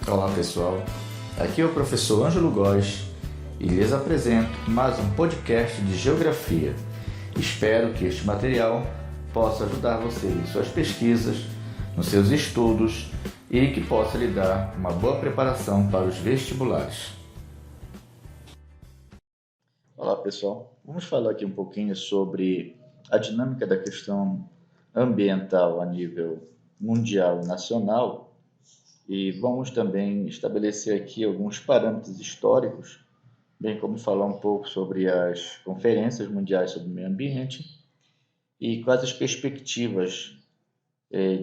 Olá pessoal, aqui é o professor Ângelo Góes e lhes apresento mais um podcast de Geografia. Espero que este material possa ajudar você em suas pesquisas, nos seus estudos e que possa lhe dar uma boa preparação para os vestibulares. Olá pessoal, vamos falar aqui um pouquinho sobre a dinâmica da questão ambiental a nível mundial e nacional. E vamos também estabelecer aqui alguns parâmetros históricos, bem como falar um pouco sobre as conferências mundiais sobre o meio ambiente e quais as perspectivas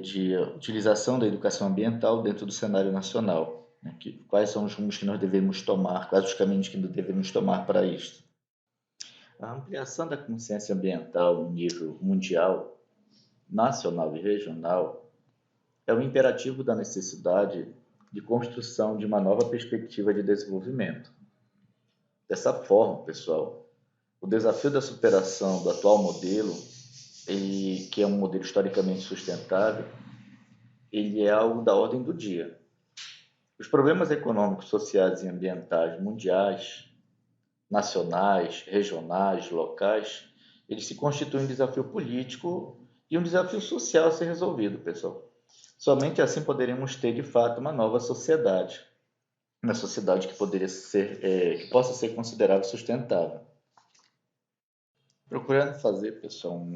de utilização da educação ambiental dentro do cenário nacional. Quais são os rumos que nós devemos tomar, quais os caminhos que nós devemos tomar para isto. A ampliação da consciência ambiental em nível mundial, nacional e regional é o imperativo da necessidade de construção de uma nova perspectiva de desenvolvimento. Dessa forma, pessoal, o desafio da superação do atual modelo, que é um modelo historicamente sustentável, ele é algo da ordem do dia. Os problemas econômicos, sociais e ambientais mundiais, nacionais, regionais, locais, eles se constituem um desafio político e um desafio social a ser resolvido, pessoal. Somente assim poderemos ter, de fato, uma nova sociedade. Uma sociedade que que possa ser considerada sustentável. Procurando fazer, pessoal,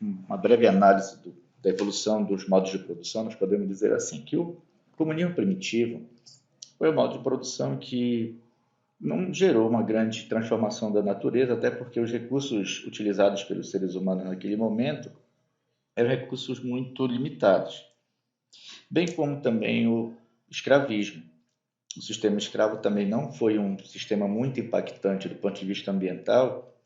uma breve análise da evolução dos modos de produção, nós podemos dizer assim, que o comunismo primitivo foi um modo de produção que não gerou uma grande transformação da natureza, até porque os recursos utilizados pelos seres humanos naquele momento eram recursos muito limitados, bem como também o escravismo. O sistema escravo também não foi um sistema muito impactante do ponto de vista ambiental,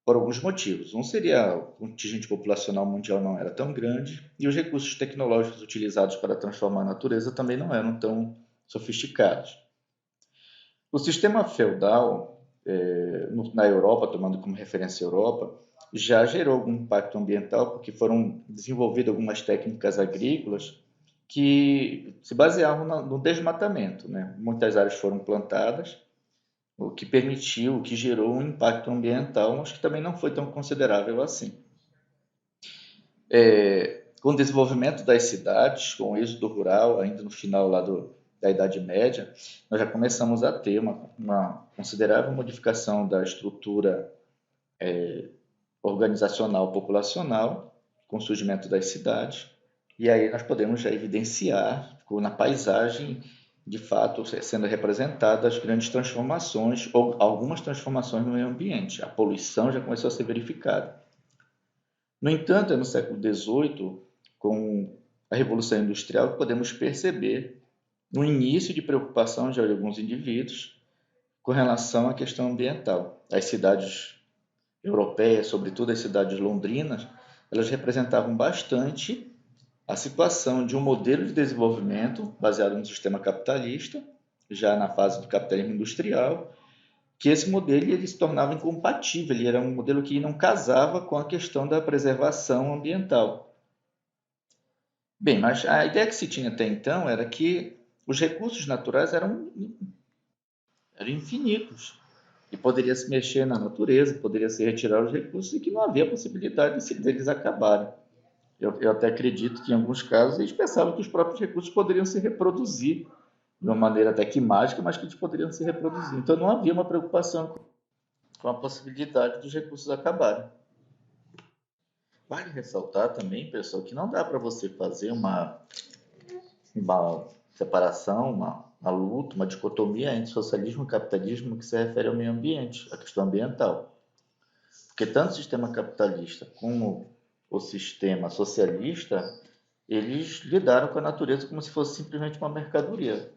por alguns motivos. Um seria o contingente populacional mundial não era tão grande e os recursos tecnológicos utilizados para transformar a natureza também não eram tão sofisticados. O sistema feudal, na Europa, tomando como referência a Europa, já gerou algum impacto ambiental porque foram desenvolvidas algumas técnicas agrícolas que se baseavam no desmatamento, né? Muitas áreas foram plantadas, o que permitiu, o que gerou um impacto ambiental, mas que também não foi tão considerável assim. Com o desenvolvimento das cidades, com o êxodo rural, ainda no final da Idade Média, nós já começamos a ter uma considerável modificação da estrutura organizacional populacional, com o surgimento das cidades, e aí nós podemos já evidenciar na paisagem, de fato, sendo representadas as grandes transformações, ou algumas transformações no meio ambiente. A poluição já começou a ser verificada. No entanto, é no século XVIII, com a Revolução Industrial, que podemos perceber um início de preocupação de alguns indivíduos com relação à questão ambiental. As cidades europeias, sobretudo as cidades londrinas, elas representavam bastante a situação de um modelo de desenvolvimento baseado no sistema capitalista, já na fase do capitalismo industrial, que esse modelo ele se tornava incompatível, ele era um modelo que não casava com a questão da preservação ambiental. Bem, mas a ideia que se tinha até então era que os recursos naturais eram infinitos e poderia se mexer na natureza, poderia se retirar os recursos e que não havia possibilidade deles acabarem. Eu até acredito que em alguns casos eles pensavam que os próprios recursos poderiam se reproduzir de uma maneira até que mágica, mas que eles poderiam se reproduzir. Então não havia uma preocupação com a possibilidade dos recursos acabarem. Vale ressaltar também, pessoal, que não dá para você fazer uma separação, uma luta, uma dicotomia entre socialismo e capitalismo que se refere ao meio ambiente, à questão ambiental. Porque tanto o sistema capitalista como o sistema socialista, eles lidaram com a natureza como se fosse simplesmente uma mercadoria,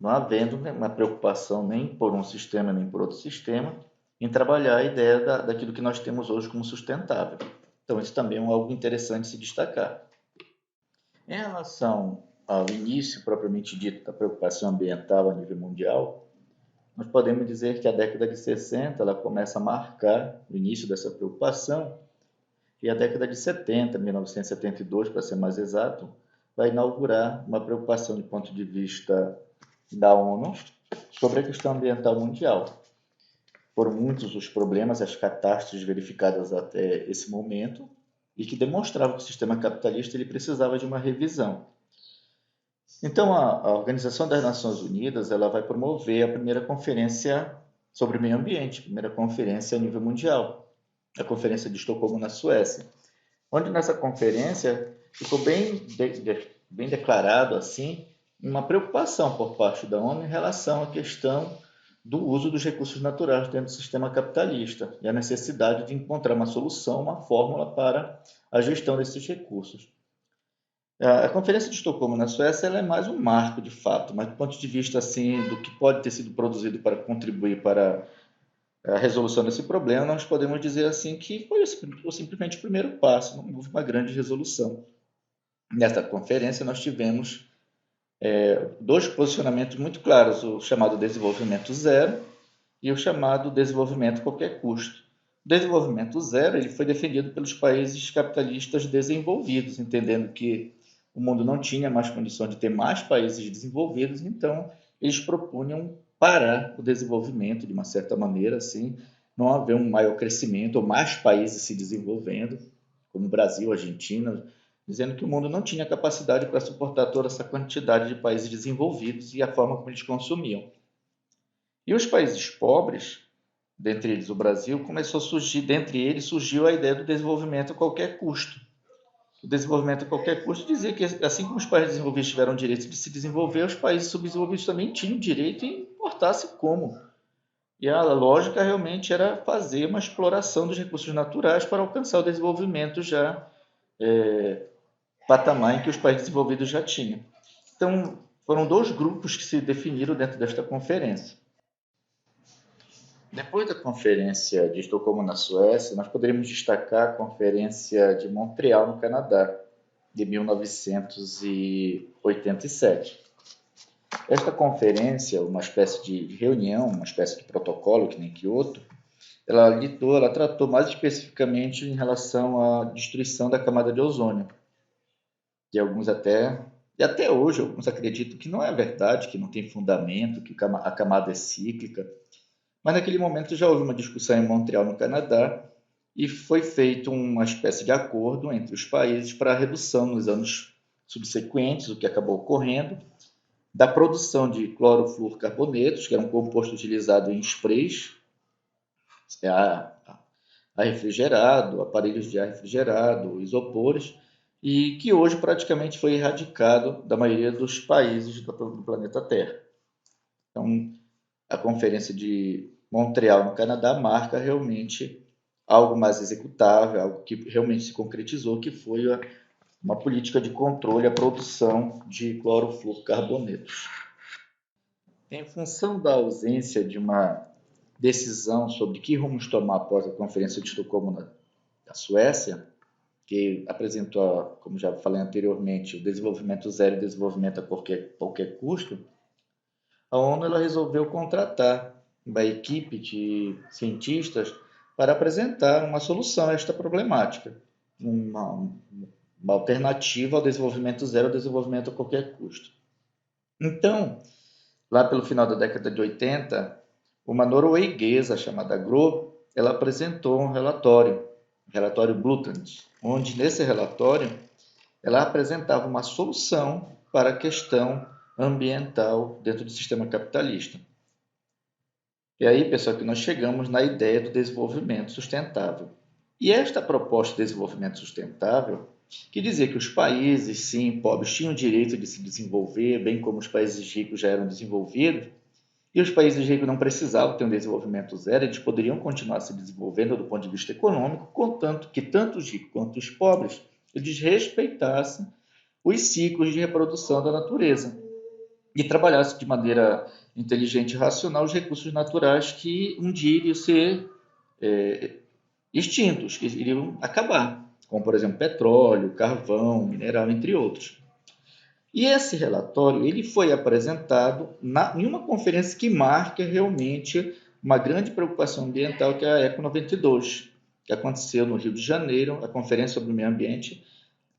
não havendo uma preocupação nem por um sistema nem por outro sistema em trabalhar a ideia daquilo que nós temos hoje como sustentável. Então isso também é algo interessante se destacar. Em relação ao início propriamente dito da preocupação ambiental a nível mundial, nós podemos dizer que a década de 60 ela começa a marcar o início dessa preocupação e a década de 70, 1972 para ser mais exato, vai inaugurar uma preocupação do ponto de vista da ONU sobre a questão ambiental mundial. Foram muitos os problemas, as catástrofes verificadas até esse momento e que demonstravam que o sistema capitalista ele precisava de uma revisão. Então, a Organização das Nações Unidas ela vai promover a primeira conferência sobre o meio ambiente, a primeira conferência a nível mundial, a Conferência de Estocolmo, na Suécia, onde nessa conferência ficou bem declarado assim uma preocupação por parte da ONU em relação à questão do uso dos recursos naturais dentro do sistema capitalista e a necessidade de encontrar uma solução, uma fórmula para a gestão desses recursos. A Conferência de Estocolmo na Suécia ela é mais um marco de fato, mas do ponto de vista assim do que pode ter sido produzido para contribuir para a resolução desse problema, nós podemos dizer assim que foi simplesmente o primeiro passo, não houve uma grande resolução. Nesta conferência nós tivemos dois posicionamentos muito claros, o chamado desenvolvimento zero e o chamado desenvolvimento a qualquer custo. O desenvolvimento zero ele foi defendido pelos países capitalistas desenvolvidos, entendendo que o mundo não tinha mais condição de ter mais países desenvolvidos, então eles propunham parar o desenvolvimento de uma certa maneira, assim, não haver um maior crescimento ou mais países se desenvolvendo, como Brasil, Argentina, dizendo que o mundo não tinha capacidade para suportar toda essa quantidade de países desenvolvidos e a forma como eles consumiam. E os países pobres, dentre eles o Brasil, começou a surgir, dentre eles surgiu a ideia do desenvolvimento a qualquer custo. O desenvolvimento a qualquer custo dizia que, assim como os países desenvolvidos tiveram o direito de se desenvolver, os países subdesenvolvidos também tinham o direito, e importasse como. E a lógica realmente era fazer uma exploração dos recursos naturais para alcançar o desenvolvimento já patamar em que os países desenvolvidos já tinham. Então, foram dois grupos que se definiram dentro desta conferência. Depois da conferência de Estocolmo, na Suécia, nós poderíamos destacar a conferência de Montreal, no Canadá, de 1987. Esta conferência, uma espécie de reunião, uma espécie de protocolo, que nem Kyoto, ela tratou mais especificamente em relação à destruição da camada de ozônio. E até hoje, alguns acreditam que não é verdade, que não tem fundamento, que a camada é cíclica. Mas naquele momento já houve uma discussão em Montreal, no Canadá, e foi feito uma espécie de acordo entre os países para a redução nos anos subsequentes, o que acabou ocorrendo, da produção de clorofluorcarbonetos, que era um composto utilizado em sprays, a refrigerado, aparelhos de ar refrigerado, isopores, e que hoje praticamente foi erradicado da maioria dos países do planeta Terra. Então, a Conferência de Montreal, no Canadá, marca realmente algo mais executável, algo que realmente se concretizou, que foi uma política de controle à produção de clorofluorcarbonetos. Em função da ausência de uma decisão sobre que rumos tomar após a Conferência de Estocolmo na Suécia, que apresentou, como já falei anteriormente, o desenvolvimento zero e desenvolvimento a qualquer custo, a ONU ela resolveu contratar uma equipe de cientistas para apresentar uma solução a esta problemática, uma alternativa ao desenvolvimento zero, ao desenvolvimento a qualquer custo. Então, lá pelo final da década de 80, uma norueguesa chamada Gro, ela apresentou um relatório Blueprint, onde nesse relatório ela apresentava uma solução para a questão ambiental dentro do sistema capitalista. E aí, pessoal, que nós chegamos na ideia do desenvolvimento sustentável. E esta proposta de desenvolvimento sustentável, que dizia que os países, sim, pobres, tinham o direito de se desenvolver, bem como os países ricos já eram desenvolvidos, e os países ricos não precisavam ter um desenvolvimento zero, eles poderiam continuar se desenvolvendo do ponto de vista econômico, contanto que tanto os ricos quanto os pobres eles respeitassem os ciclos de reprodução da natureza e trabalhassem de maneira inteligente e racional os recursos naturais que um dia iriam ser extintos, que iriam acabar, como, por exemplo, petróleo, carvão, mineral, entre outros. E esse relatório ele foi apresentado em uma conferência que marca realmente uma grande preocupação ambiental, que é a Eco 92, que aconteceu no Rio de Janeiro, a Conferência sobre o Meio Ambiente,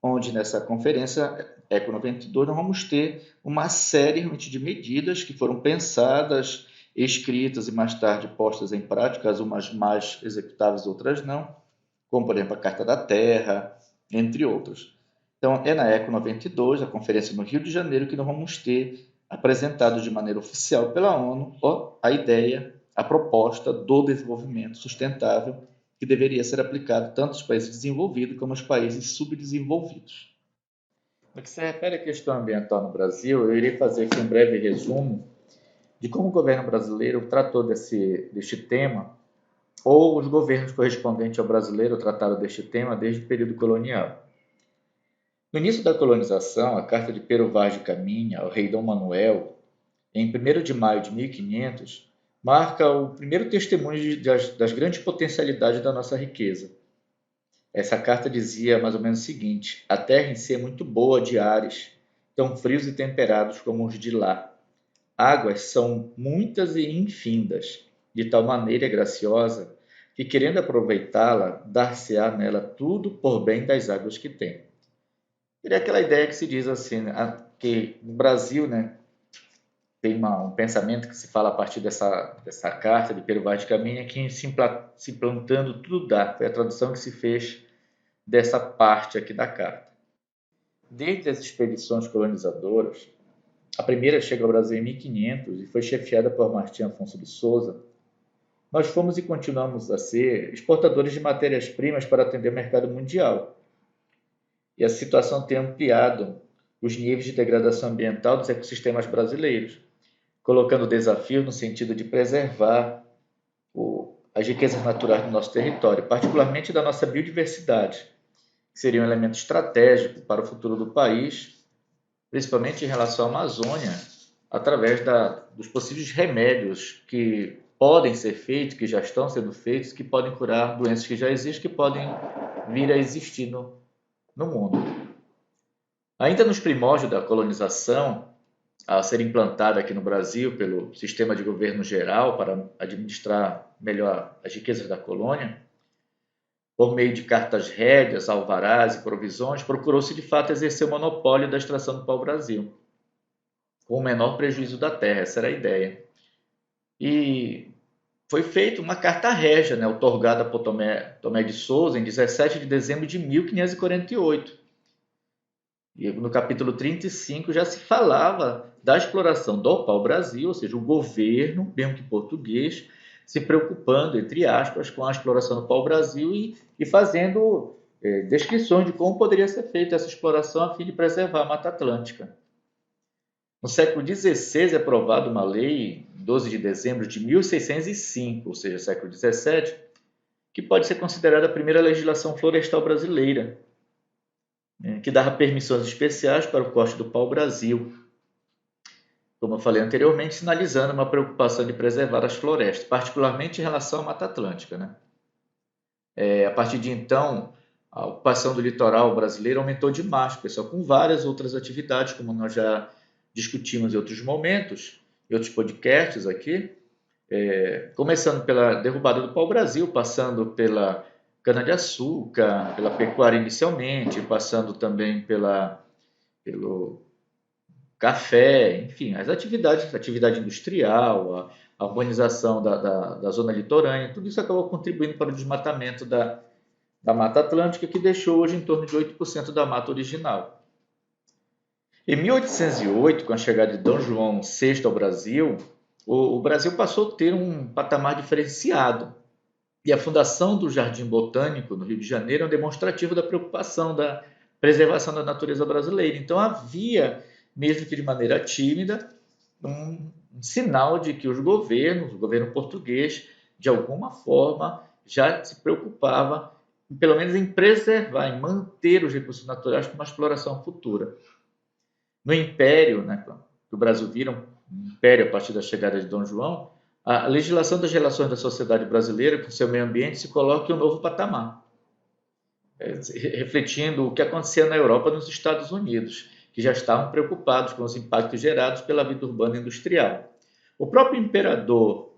onde nessa conferência ECO 92, nós vamos ter uma série realmente de medidas que foram pensadas, escritas e mais tarde postas em prática, umas mais executáveis, outras não, como, por exemplo, a Carta da Terra, entre outras. Então, é na ECO 92, a conferência no Rio de Janeiro, que nós vamos ter apresentado de maneira oficial pela ONU a ideia, a proposta do desenvolvimento sustentável que deveria ser aplicado tanto aos países desenvolvidos como aos países subdesenvolvidos. No que se refere à questão ambiental no Brasil, eu irei fazer aqui um breve resumo de como o governo brasileiro tratou deste tema, ou os governos correspondentes ao brasileiro trataram deste tema desde o período colonial. No início da colonização, a Carta de Pero Vaz de Caminha ao rei Dom Manuel, em 1º de maio de 1500, marca o primeiro testemunho das grandes potencialidades da nossa riqueza. Essa carta dizia mais ou menos o seguinte: a terra em si é muito boa de ares, tão frios e temperados como os de lá. Águas são muitas e infindas, de tal maneira graciosa, que querendo aproveitá-la, dar-se-á nela tudo por bem das águas que tem. Seria aquela ideia que se diz assim, que no Brasil, né, tem um pensamento que se fala a partir dessa carta de Pero Vaz de Caminha, que se plantando tudo dá. Foi a tradução que se fez dessa parte aqui da carta. Desde as expedições colonizadoras, a primeira chega ao Brasil em 1500 e foi chefiada por Martim Afonso de Souza, nós fomos e continuamos a ser exportadores de matérias-primas para atender o mercado mundial. E a situação tem ampliado os níveis de degradação ambiental dos ecossistemas brasileiros, colocando desafios no sentido de preservar as riquezas naturais do nosso território, particularmente da nossa biodiversidade, que seria um elemento estratégico para o futuro do país, principalmente em relação à Amazônia, através dos possíveis remédios que podem ser feitos, que já estão sendo feitos, que podem curar doenças que já existem, que podem vir a existir no mundo. Ainda nos primórdios da colonização, a ser implantada aqui no Brasil pelo sistema de governo geral para administrar melhor as riquezas da colônia, por meio de cartas rédeas, alvarás e provisões, procurou-se de fato exercer o monopólio da extração do pau-brasil, com o menor prejuízo da terra, essa era a ideia. E foi feita uma carta régia, né, outorgada por Tomé de Souza em 17 de dezembro de 1548. E no capítulo 35 já se falava da exploração do pau-brasil, ou seja, o governo, mesmo que português, se preocupando, entre aspas, com a exploração do pau-brasil e fazendo descrições de como poderia ser feita essa exploração a fim de preservar a Mata Atlântica. No século XVI é aprovada uma lei, em 12 de dezembro de 1605, ou seja, século XVII, que pode ser considerada a primeira legislação florestal brasileira, que dava permissões especiais para o corte do pau-brasil, como eu falei anteriormente, sinalizando uma preocupação de preservar as florestas, particularmente em relação à Mata Atlântica, né? A partir de então, a ocupação do litoral brasileiro aumentou demais, pessoal, com várias outras atividades, como nós já discutimos em outros momentos, em outros podcasts aqui, começando pela derrubada do pau-brasil, passando pela cana-de-açúcar, pela pecuária inicialmente, passando também pelo café, enfim, as atividade industrial, a urbanização da zona litorânea, tudo isso acabou contribuindo para o desmatamento da Mata Atlântica, que deixou hoje em torno de 8% da mata original. Em 1808, com a chegada de Dom João VI ao Brasil, o Brasil passou a ter um patamar diferenciado. E a fundação do Jardim Botânico, no Rio de Janeiro, é um demonstrativo da preocupação da preservação da natureza brasileira. Então, havia, mesmo que de maneira tímida, um sinal de que o governo português, de alguma forma, já se preocupava, pelo menos, em preservar, em manter os recursos naturais para uma exploração futura. No Império, né, que o Brasil vira um império a partir da chegada de Dom João, a legislação das relações da sociedade brasileira com seu meio ambiente se coloca em um novo patamar, refletindo o que acontecia na Europa e nos Estados Unidos, que já estavam preocupados com os impactos gerados pela vida urbana e industrial. O próprio imperador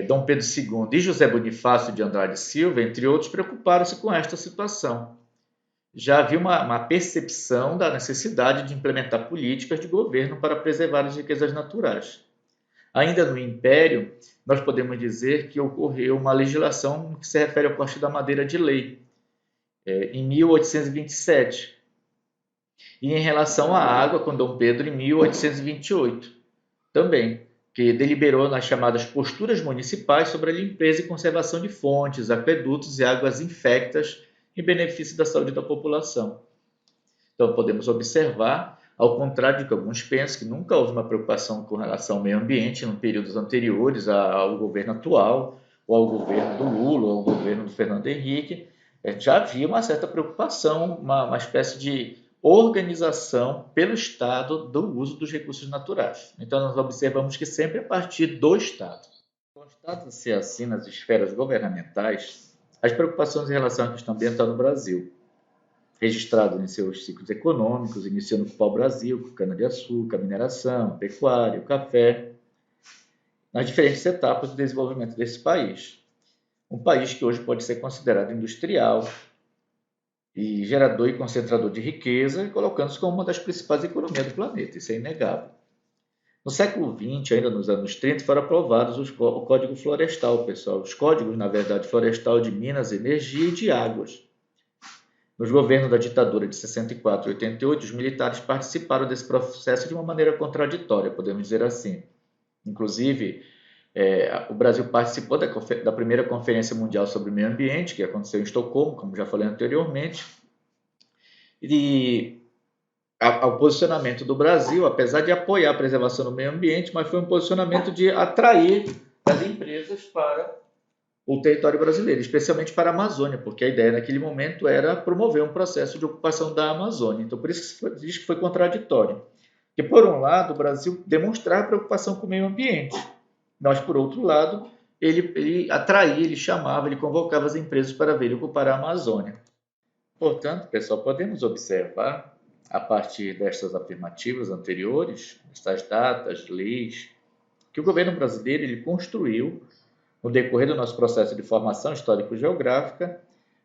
Dom Pedro II e José Bonifácio de Andrade Silva, entre outros, preocuparam-se com esta situação. já havia uma percepção da necessidade de implementar políticas de governo para preservar as riquezas naturais. Ainda no Império, nós podemos dizer que ocorreu uma legislação que se refere ao corte da madeira de lei, em 1827, e em relação à água, com Dom Pedro, em 1828, também, que deliberou nas chamadas posturas municipais sobre a limpeza e conservação de fontes, aquedutos e águas infectas em benefício da saúde da população. Então, podemos observar, ao contrário do que alguns pensam, que nunca houve uma preocupação com relação ao meio ambiente em períodos anteriores ao governo atual, ou ao governo do Lula, ou ao governo do Fernando Henrique, já havia uma certa preocupação, uma espécie de organização pelo Estado do uso dos recursos naturais. Então, nós observamos que sempre a partir do Estado. Constata-se assim nas esferas governamentais as preocupações em relação à questão ambiental no Brasil, registrado em seus ciclos econômicos, iniciando com o pau-brasil, com cana-de-açúcar, mineração, pecuária, o café, nas diferentes etapas do desenvolvimento desse país. Um país que hoje pode ser considerado industrial e gerador e concentrador de riqueza, colocando-se como uma das principais economias do planeta, isso é inegável. No século XX, ainda nos anos 30, foram aprovados o Código Florestal, pessoal. Os códigos, na verdade, florestal de Minas, Energia e de Águas. Nos governos da ditadura de 64 e 88, os militares participaram desse processo de uma maneira contraditória, podemos dizer assim. Inclusive, o Brasil participou da primeira Conferência Mundial sobre o Meio Ambiente, que aconteceu em Estocolmo, como já falei anteriormente, e ao posicionamento do Brasil, apesar de apoiar a preservação do meio ambiente, mas foi um posicionamento de atrair as empresas para o território brasileiro, especialmente para a Amazônia, porque a ideia naquele momento era promover um processo de ocupação da Amazônia. Então, por isso que se diz que foi contraditório. Que, por um lado, o Brasil demonstrava preocupação com o meio ambiente, mas, por outro lado, ele atraía, ele chamava, ele convocava as empresas para virem ocupar a Amazônia. Portanto, pessoal, podemos observar, a partir destas afirmativas anteriores, estas datas, leis, que o governo brasileiro ele construiu, no decorrer do nosso processo de formação histórico-geográfica,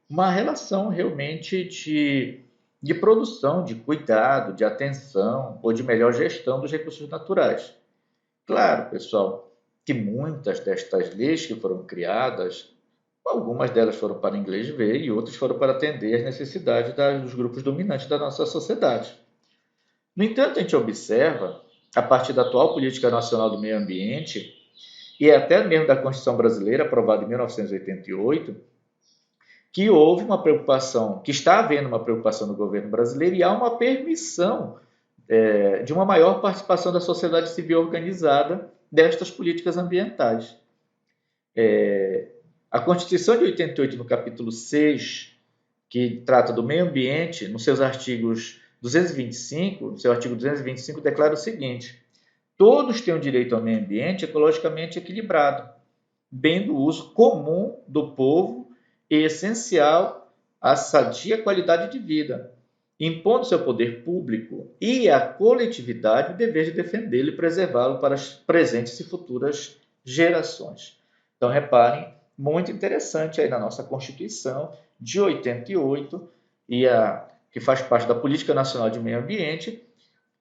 uma relação realmente de produção, de cuidado, de atenção ou de melhor gestão dos recursos naturais. Claro, pessoal, que muitas destas leis que foram criadas, algumas delas foram para inglês ver e outras foram para atender às necessidades dos grupos dominantes da nossa sociedade. No entanto, a gente observa, a partir da atual Política Nacional do Meio Ambiente, e até mesmo da Constituição Brasileira, aprovada em 1988, que houve uma preocupação, que está havendo uma preocupação do governo brasileiro e há uma permissão de uma maior participação da sociedade civil organizada destas políticas ambientais. A Constituição de 88, no capítulo 6, que trata do meio ambiente, nos seus artigos 225, no seu artigo 225, declara o seguinte: todos têm o direito ao meio ambiente ecologicamente equilibrado, bem do uso comum do povo e essencial à sadia qualidade de vida, impondo-se ao poder público e à coletividade o dever de defendê-lo e preservá-lo para as presentes e futuras gerações. Então, reparem, muito interessante aí na nossa Constituição de 88, que faz parte da Política Nacional de Meio Ambiente,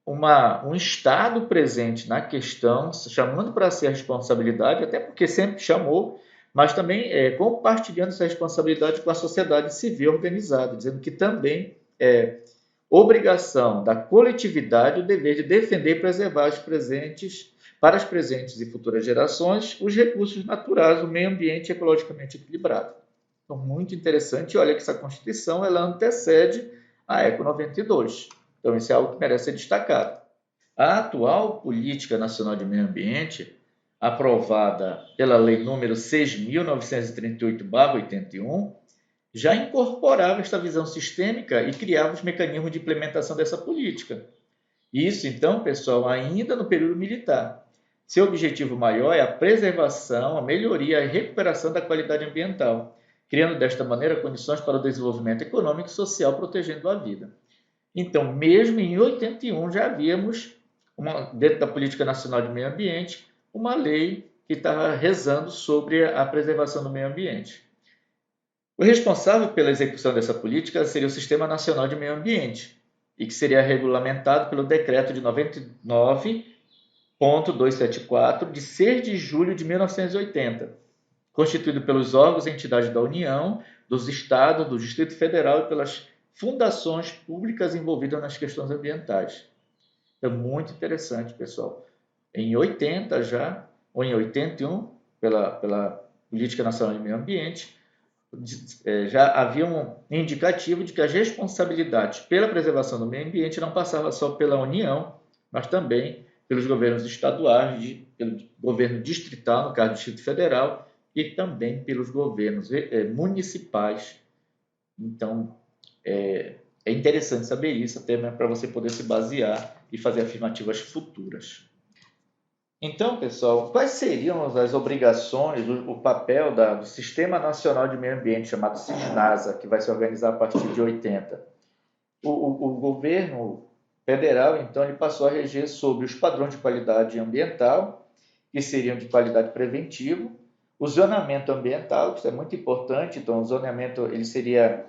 um Estado presente na questão, chamando para si a responsabilidade, até porque sempre chamou, mas também compartilhando essa responsabilidade com a sociedade civil organizada, dizendo que também é obrigação da coletividade o dever de defender e preservar para as presentes e futuras gerações, os recursos naturais, o meio ambiente ecologicamente equilibrado. Então, muito interessante. E olha que essa Constituição ela antecede a ECO 92. Então, isso é algo que merece ser destacado. A atual Política Nacional de Meio Ambiente, aprovada pela Lei nº 6.938/81, já incorporava esta visão sistêmica e criava os mecanismos de implementação dessa política. Isso, então, pessoal, ainda no período militar. Seu objetivo maior é a preservação, a melhoria e a recuperação da qualidade ambiental, criando desta maneira condições para o desenvolvimento econômico e social, protegendo a vida. Então, mesmo em 81, já havíamos, dentro da Política Nacional de Meio Ambiente, uma lei que estava rezando sobre a preservação do meio ambiente. O responsável pela execução dessa política seria o Sistema Nacional de Meio Ambiente, e que seria regulamentado pelo Decreto de 99.274, de 6 de julho de 1980, constituído pelos órgãos e entidades da União, dos Estados, do Distrito Federal e pelas fundações públicas envolvidas nas questões ambientais. É muito interessante, pessoal. Em 80 já, ou em 81, pela Política Nacional de Meio Ambiente, já havia um indicativo de que as responsabilidades pela preservação do meio ambiente não passavam só pela União, mas também pelos governos estaduais, pelo governo distrital, no caso do Distrito Federal, e também pelos governos municipais. Então, é interessante saber isso, até mesmo para você poder se basear e fazer afirmativas futuras. Então, pessoal, quais seriam as obrigações, o papel do Sistema Nacional de Meio Ambiente, chamado SISNASA, que vai se organizar a partir de 80? O governo federal, então, ele passou a reger sobre os padrões de qualidade ambiental, que seriam de qualidade preventiva, o zoneamento ambiental, que isso é muito importante. Então, o zoneamento ele seria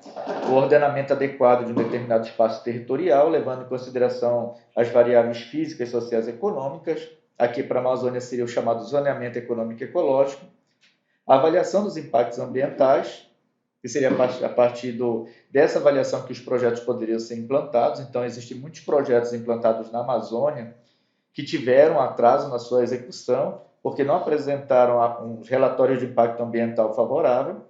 o ordenamento adequado de um determinado espaço territorial, levando em consideração as variáveis físicas, sociais e econômicas. Aqui para a Amazônia seria o chamado zoneamento econômico e ecológico. A avaliação dos impactos ambientais, que seria a partir dessa avaliação que os projetos poderiam ser implantados. Então, existem muitos projetos implantados na Amazônia que tiveram atraso na sua execução, porque não apresentaram um relatório de impacto ambiental favorável.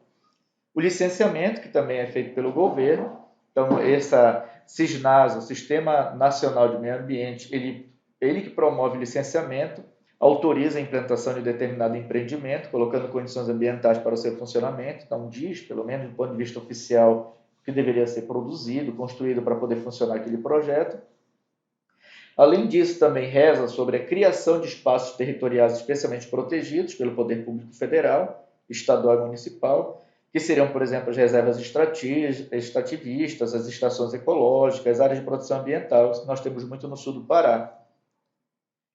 O licenciamento, que também é feito pelo governo. Então, essa SISNASA, o Sistema Nacional de Meio Ambiente, ele que promove o licenciamento, autoriza a implantação de determinado empreendimento, colocando condições ambientais para o seu funcionamento. Então, diz, pelo menos do ponto de vista oficial, que deveria ser produzido, construído para poder funcionar aquele projeto. Além disso, também reza sobre a criação de espaços territoriais especialmente protegidos pelo Poder Público Federal, estadual e municipal, que seriam, por exemplo, as reservas extrativistas, as estações ecológicas, as áreas de proteção ambiental, que nós temos muito no sul do Pará.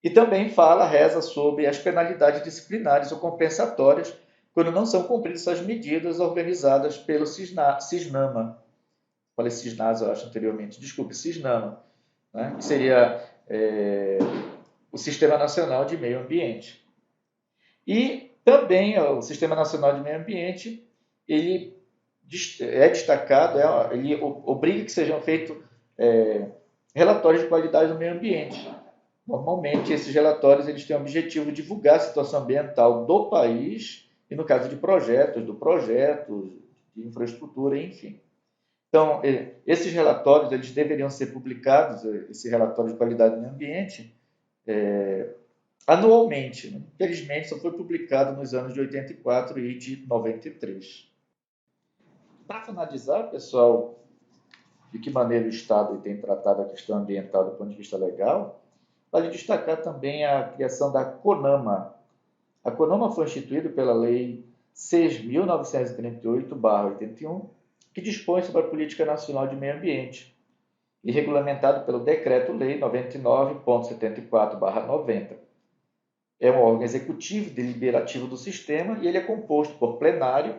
E também reza sobre as penalidades disciplinares ou compensatórias quando não são cumpridas as medidas organizadas pelo SISNAMA. Falei SISNASA, eu acho, anteriormente. Desculpe, SISNAMA, né? Que seria o Sistema Nacional de Meio Ambiente. E também o Sistema Nacional de Meio Ambiente, ele é destacado, ele obriga que sejam feitos relatórios de qualidade do meio ambiente. Normalmente, esses relatórios eles têm o objetivo de divulgar a situação ambiental do país e, no caso de projetos, de infraestrutura, enfim. Então, esses relatórios eles deveriam ser publicados, esse relatório de qualidade do meio ambiente, anualmente. Né? Infelizmente, só foi publicado nos anos de 84 e de 93. Para finalizar, pessoal, de que maneira o Estado tem tratado a questão ambiental do ponto de vista legal, vale destacar também a criação da CONAMA. A CONAMA foi instituída pela Lei 6.938/81, que dispõe sobre a Política Nacional de Meio Ambiente, e regulamentado pelo Decreto-Lei 99.74/90. É um órgão executivo deliberativo do sistema e ele é composto por plenário,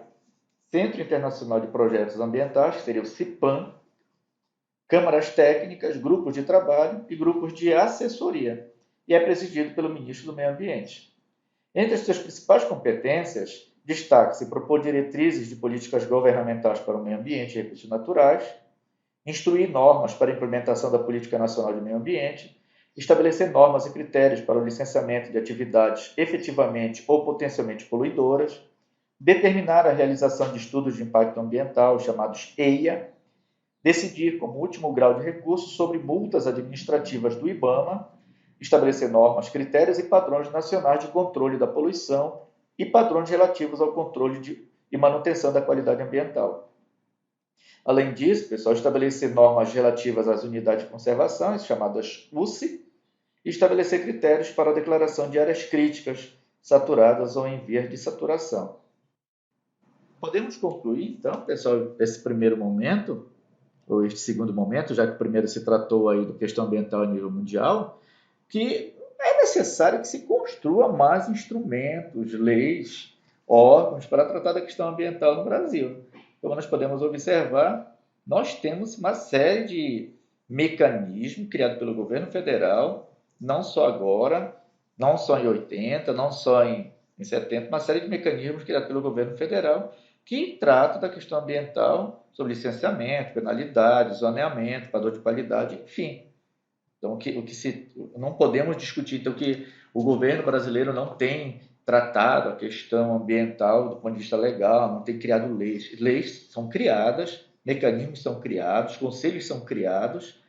Centro Internacional de Projetos Ambientais, que seria o CIPAM, câmaras técnicas, grupos de trabalho e grupos de assessoria, e é presidido pelo Ministro do Meio Ambiente. Entre as suas principais competências, destaca-se propor diretrizes de políticas governamentais para o meio ambiente e recursos naturais, instruir normas para a implementação da Política Nacional de Meio Ambiente, estabelecer normas e critérios para o licenciamento de atividades efetivamente ou potencialmente poluidoras, determinar a realização de estudos de impacto ambiental, chamados EIA, decidir como último grau de recurso sobre multas administrativas do IBAMA, estabelecer normas, critérios e padrões nacionais de controle da poluição e padrões relativos ao controle e manutenção da qualidade ambiental. Além disso, pessoal, estabelecer normas relativas às unidades de conservação, chamadas UCI, e estabelecer critérios para a declaração de áreas críticas, saturadas ou em vias de saturação. Podemos concluir, então, pessoal, esse primeiro momento, ou este segundo momento, já que o primeiro se tratou aí da questão ambiental a nível mundial, que é necessário que se construa mais instrumentos, leis, órgãos para tratar da questão ambiental no Brasil. como nós podemos observar, nós temos uma série de mecanismos criados pelo governo federal, não só agora, não só em 80, não só em 70, uma série de mecanismos criados pelo governo federal que tratam da questão ambiental, sobre licenciamento, penalidade, zoneamento, padrão de qualidade, enfim. Então, não podemos discutir então, que o governo brasileiro não tem tratado a questão ambiental do ponto de vista legal, não tem criado leis. Leis são criadas, mecanismos são criados, conselhos são criados,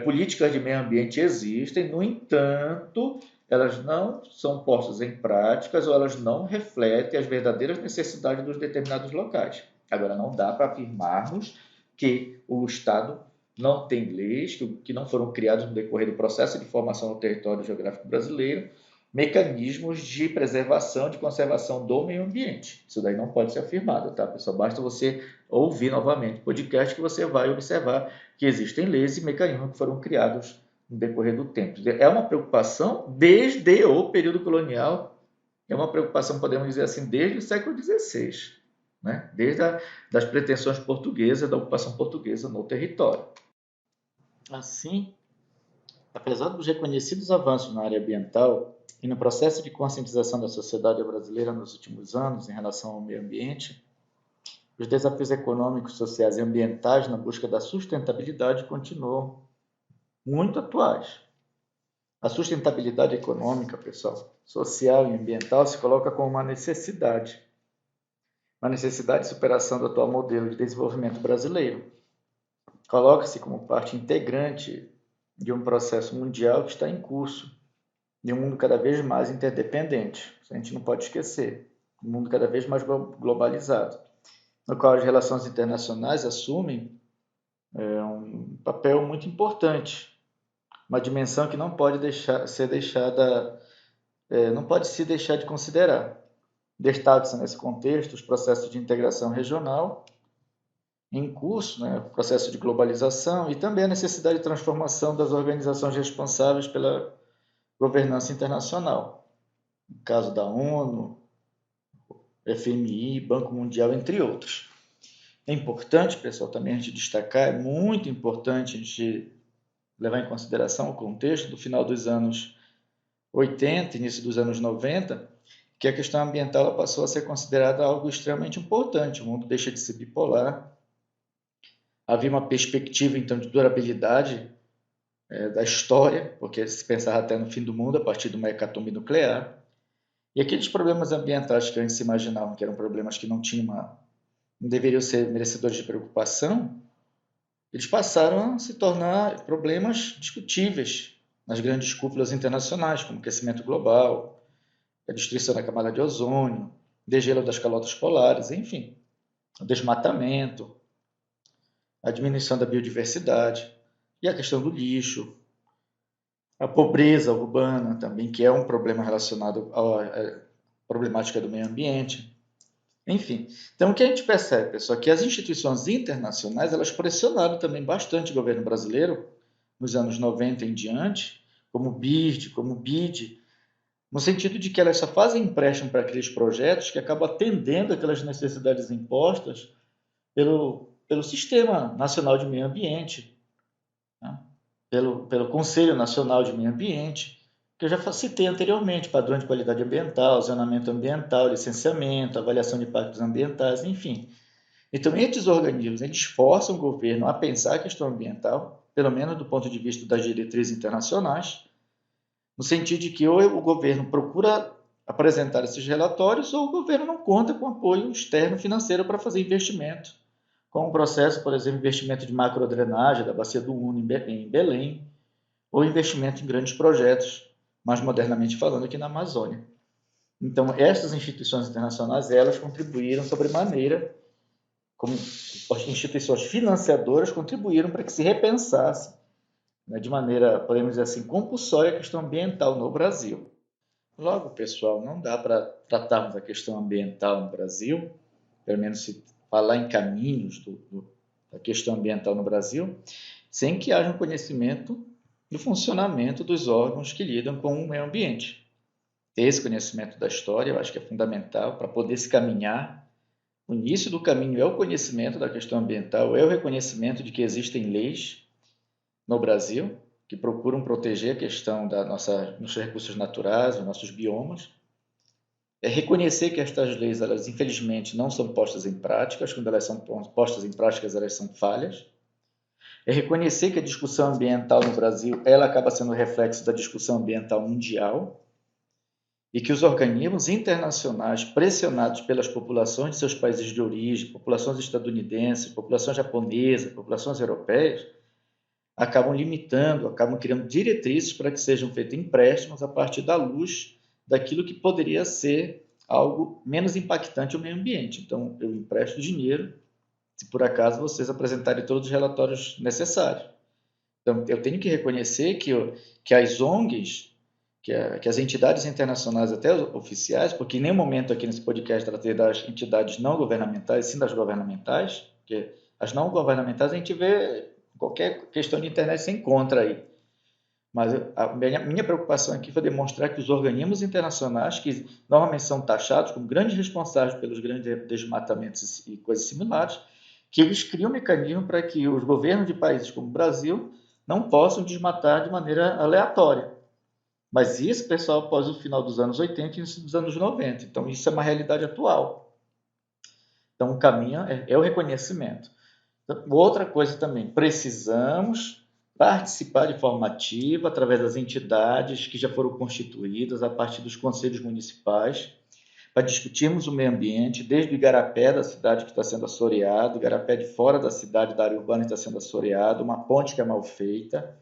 políticas de meio ambiente existem, no entanto, elas não são postas em práticas ou elas não refletem as verdadeiras necessidades dos determinados locais. Agora, não dá para afirmarmos que o Estado não tem leis, que não foram criadas no decorrer do processo de formação do território geográfico brasileiro, mecanismos de preservação, de conservação do meio ambiente. Isso daí não pode ser afirmado, tá, pessoal? Basta você ouvir novamente o podcast que você vai observar que existem leis e mecanismos que foram criados no decorrer do tempo. É uma preocupação desde o período colonial, é uma preocupação, podemos dizer assim, desde o século XVI, né? Desde das pretensões portuguesas, da ocupação portuguesa no território. Assim, apesar dos reconhecidos avanços na área ambiental e no processo de conscientização da sociedade brasileira nos últimos anos em relação ao meio ambiente, os desafios econômicos, sociais e ambientais na busca da sustentabilidade continuam muito atuais. A sustentabilidade econômica, pessoal, social e ambiental se coloca como uma necessidade de superação do atual modelo de desenvolvimento brasileiro. Coloca-se como parte integrante de um processo mundial que está em curso, de um mundo cada vez mais interdependente. Isso a gente não pode esquecer. Um mundo cada vez mais globalizado, no qual as relações internacionais assumem um papel muito importante, uma dimensão que não pode não pode se deixar de considerar. Destaque-se nesse contexto os processos de integração regional em curso, né, o processo de globalização e também a necessidade de transformação das organizações responsáveis pela governança internacional, no caso da ONU, FMI, Banco Mundial, entre outros. É importante, pessoal, também a gente destacar, é muito importante a gente levar em consideração o contexto do final dos anos 80, início dos anos 90, que a questão ambiental passou a ser considerada algo extremamente importante. O mundo deixa de ser bipolar. Havia uma perspectiva, então, de durabilidade da história, porque se pensava até no fim do mundo a partir de uma hecatombe nuclear. E aqueles problemas ambientais que antes se imaginavam que eram problemas que não deveriam ser merecedores de preocupação, eles passaram a se tornar problemas discutíveis nas grandes cúpulas internacionais, como o aquecimento global, a destruição da camada de ozônio, degelo das calotas polares, enfim, o desmatamento, a diminuição da biodiversidade e a questão do lixo, a pobreza urbana também, que é um problema relacionado à problemática do meio ambiente. Enfim, então o que a gente percebe, pessoal, é que as instituições internacionais elas pressionaram também bastante o governo brasileiro nos anos 90 em diante, como o BIRD, como o BID, no sentido de que elas só fazem empréstimo para aqueles projetos que acabam atendendo aquelas necessidades impostas pelo Sistema Nacional de Meio Ambiente, né? pelo Conselho Nacional de Meio Ambiente, que eu já citei anteriormente, padrão de qualidade ambiental, zonamento ambiental, licenciamento, avaliação de impactos ambientais, enfim. Então, esses organismos eles forçam o governo a pensar a questão ambiental, pelo menos do ponto de vista das diretrizes internacionais, no sentido de que ou o governo procura apresentar esses relatórios ou o governo não conta com apoio externo financeiro para fazer investimento, com o processo, por exemplo, investimento de macrodrenagem da bacia do Uno em Belém, ou investimento em grandes projetos, mais modernamente falando aqui na Amazônia. Então, essas instituições internacionais, elas contribuíram sobremaneira, como as instituições financiadoras contribuíram para que se repensasse, né, de maneira, podemos dizer assim, compulsória a questão ambiental no Brasil. Logo, pessoal, não dá para tratarmos a questão ambiental no Brasil, pelo menos se falar em caminhos da questão ambiental no Brasil, sem que haja um conhecimento do funcionamento dos órgãos que lidam com o meio ambiente. Ter esse conhecimento da história, eu acho que é fundamental para poder se caminhar O início do caminho é o conhecimento da questão ambiental, é o reconhecimento de que existem leis no Brasil que procuram proteger a questão dos recursos naturais, dos nossos biomas. É reconhecer que estas leis, elas infelizmente não são postas em práticas, quando elas são postas em práticas, elas são falhas. É reconhecer que a discussão ambiental no Brasil, ela acaba sendo reflexo da discussão ambiental mundial, e que os organismos internacionais, pressionados pelas populações de seus países de origem, populações estadunidenses, populações japonesas, populações europeias, acabam limitando, acabam criando diretrizes para que sejam feitos empréstimos a partir da luz daquilo que poderia ser algo menos impactante ao meio ambiente. Então, eu empresto dinheiro se por acaso vocês apresentarem todos os relatórios necessários. Então, eu tenho que reconhecer que as ONGs, que as entidades internacionais, até oficiais, porque em nenhum momento aqui nesse podcast tratei das entidades não governamentais, sim das governamentais, porque as não governamentais a gente vê qualquer questão de internet você encontra aí. Mas a minha preocupação aqui foi demonstrar que os organismos internacionais, que normalmente são taxados como grandes responsáveis pelos grandes desmatamentos e coisas similares, que eles criam um mecanismo para que os governos de países como o Brasil não possam desmatar de maneira aleatória. Mas isso, pessoal, após o final dos anos 80 e início dos anos 90. Então, isso é uma realidade atual. Então, o caminho é o reconhecimento. Outra coisa também, precisamos participar de forma ativa através das entidades que já foram constituídas a partir dos conselhos municipais para discutirmos o meio ambiente, desde o igarapé da cidade que está sendo assoreado, igarapé de fora da cidade, da área urbana que está sendo assoreado, uma ponte que é mal feita,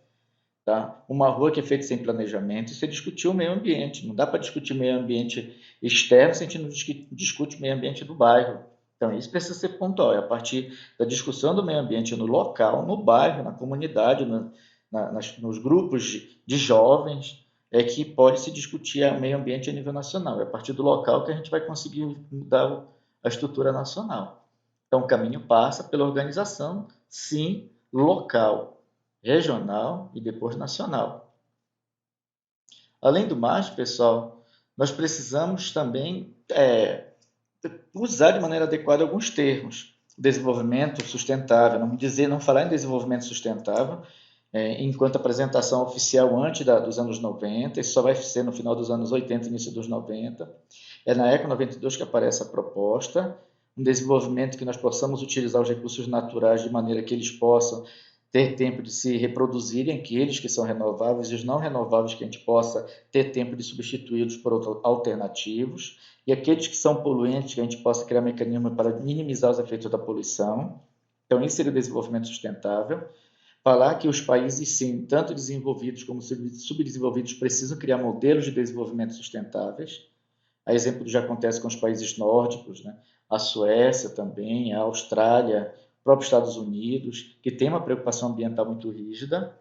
tá? Uma rua que é feita sem planejamento. Isso é discutir o meio ambiente. Não dá para discutir meio ambiente externo se a gente não discute o meio ambiente do bairro. Então, isso precisa ser pontual. É a partir da discussão do meio ambiente no local, no bairro, na comunidade, nos grupos de jovens, é que pode se discutir o meio ambiente a nível nacional. É a partir do local que a gente vai conseguir mudar a estrutura nacional. Então, o caminho passa pela organização, sim, local, regional e depois nacional. Além do mais, pessoal, nós precisamos também usar de maneira adequada alguns termos. Desenvolvimento sustentável, não falar em desenvolvimento sustentável enquanto apresentação oficial antes dos anos 90, isso só vai ser no final dos anos 80, início dos 90. É na Eco 92 que aparece a proposta, um desenvolvimento que nós possamos utilizar os recursos naturais de maneira que eles possam ter tempo de se reproduzirem, aqueles que são renováveis e os não renováveis que a gente possa ter tempo de substituí-los por outros alternativos, e aqueles que são poluentes que a gente possa criar mecanismos para minimizar os efeitos da poluição. Então, isso seria o desenvolvimento sustentável. Falar que os países, sim, tanto desenvolvidos como subdesenvolvidos, precisam criar modelos de desenvolvimento sustentáveis. A exemplo do que já acontece com os países nórdicos, né? A Suécia também, a Austrália, o próprio Estados Unidos, que tem uma preocupação ambiental muito rígida.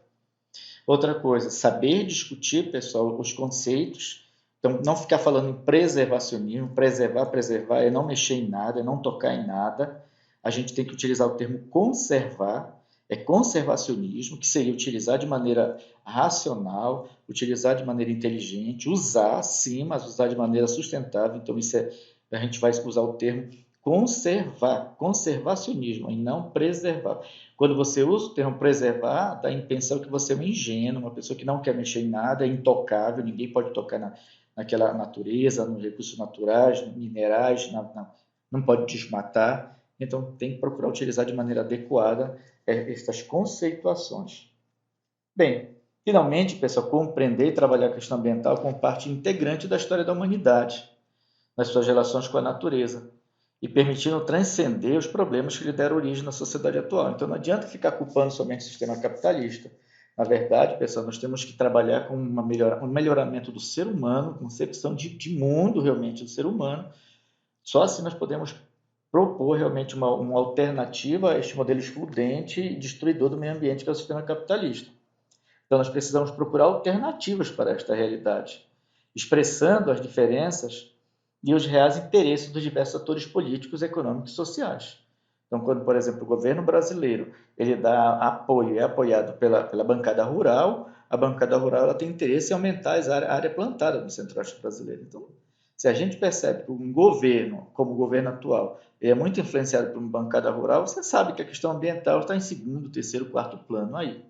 Outra coisa, saber discutir, pessoal, os conceitos. Então, não ficar falando em preservacionismo, preservar é não mexer em nada, é não tocar em nada. A gente tem que utilizar o termo conservar, é conservacionismo, que seria utilizar de maneira racional, utilizar de maneira inteligente, usar sim, mas usar de maneira sustentável. Então, a gente vai usar o termo conservar, conservacionismo, e não preservar. Quando você usa o termo preservar, dá a impressão que você é um ingênuo, uma pessoa que não quer mexer em nada, é intocável, ninguém pode tocar naquela natureza, nos recursos naturais, minerais, não pode desmatar. Então, tem que procurar utilizar de maneira adequada estas conceituações. Bem, finalmente, pessoal, compreender e trabalhar a questão ambiental como parte integrante da história da humanidade, nas suas relações com a natureza, e permitindo transcender os problemas que lhe deram origem na sociedade atual. Então, não adianta ficar culpando somente o sistema capitalista. Na verdade, pessoal, nós temos que trabalhar com um melhoramento do ser humano, concepção de mundo realmente do ser humano. Só assim nós podemos propor realmente uma alternativa a este modelo excludente e destruidor do meio ambiente que é o sistema capitalista. Então, nós precisamos procurar alternativas para esta realidade, expressando as diferenças e os reais interesses dos diversos atores políticos, econômicos e sociais. Então, quando, por exemplo, o governo brasileiro ele dá apoio, é apoiado pela bancada rural, a bancada rural ela tem interesse em aumentar a área plantada no centro-oeste brasileiro. Então, Se a gente percebe que um governo, como o governo atual, é muito influenciado por uma bancada rural, você sabe que a questão ambiental está em segundo, terceiro, quarto plano aí.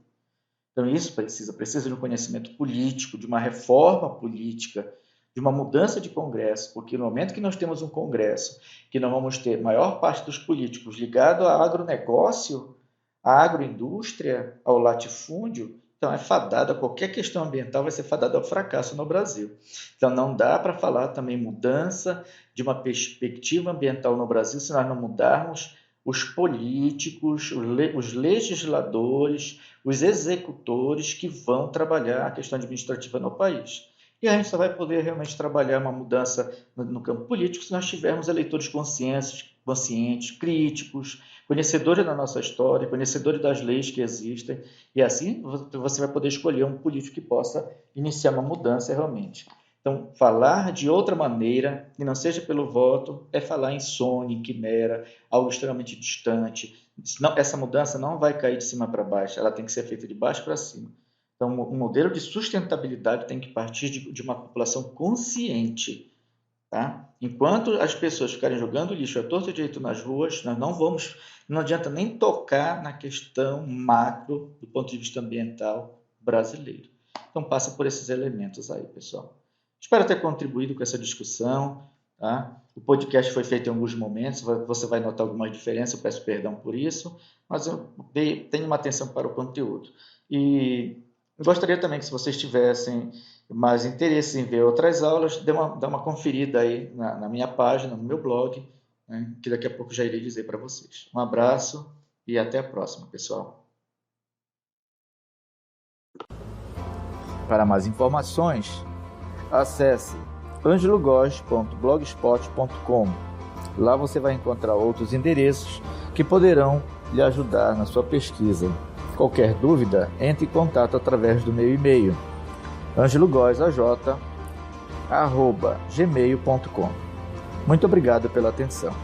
Então isso precisa de um conhecimento político, de uma reforma política, de uma mudança de Congresso, porque no momento que nós temos um Congresso, que nós vamos ter maior parte dos políticos ligado ao agronegócio, à agroindústria, ao latifúndio, então é fadado, qualquer questão ambiental vai ser fadada ao fracasso no Brasil. Então não dá para falar também mudança de uma perspectiva ambiental no Brasil se nós não mudarmos os políticos, os legisladores, os executores que vão trabalhar a questão administrativa no país. E a gente só vai poder realmente trabalhar uma mudança no campo político se nós tivermos eleitores conscientes, críticos, conhecedores da nossa história, conhecedores das leis que existem, e assim você vai poder escolher um político que possa iniciar uma mudança realmente. Então, falar de outra maneira, que não seja pelo voto, é falar em sonho, em quimera, algo extremamente distante. Essa mudança não vai cair de cima para baixo, ela tem que ser feita de baixo para cima. Então, um modelo de sustentabilidade tem que partir de uma população consciente. Tá? Enquanto as pessoas ficarem jogando lixo à torta e direito nas ruas, não adianta nem tocar na questão macro do ponto de vista ambiental brasileiro. Então, passa por esses elementos aí, pessoal. Espero ter contribuído com essa discussão. Tá? O podcast foi feito em alguns momentos, você vai notar algumas diferenças, eu peço perdão por isso, mas eu tenho uma atenção para o conteúdo. E eu gostaria também que, se vocês tivessem mais interesse em ver outras aulas, dê uma conferida aí na minha página, no meu blog, né, que daqui a pouco já irei dizer para vocês. Um abraço e até a próxima, pessoal. Para mais informações, acesse angelogos.blogspot.com. Lá você vai encontrar outros endereços que poderão lhe ajudar na sua pesquisa. Qualquer dúvida, entre em contato através do meu e-mail, angelogosaj@gmail.com. Muito obrigado pela atenção.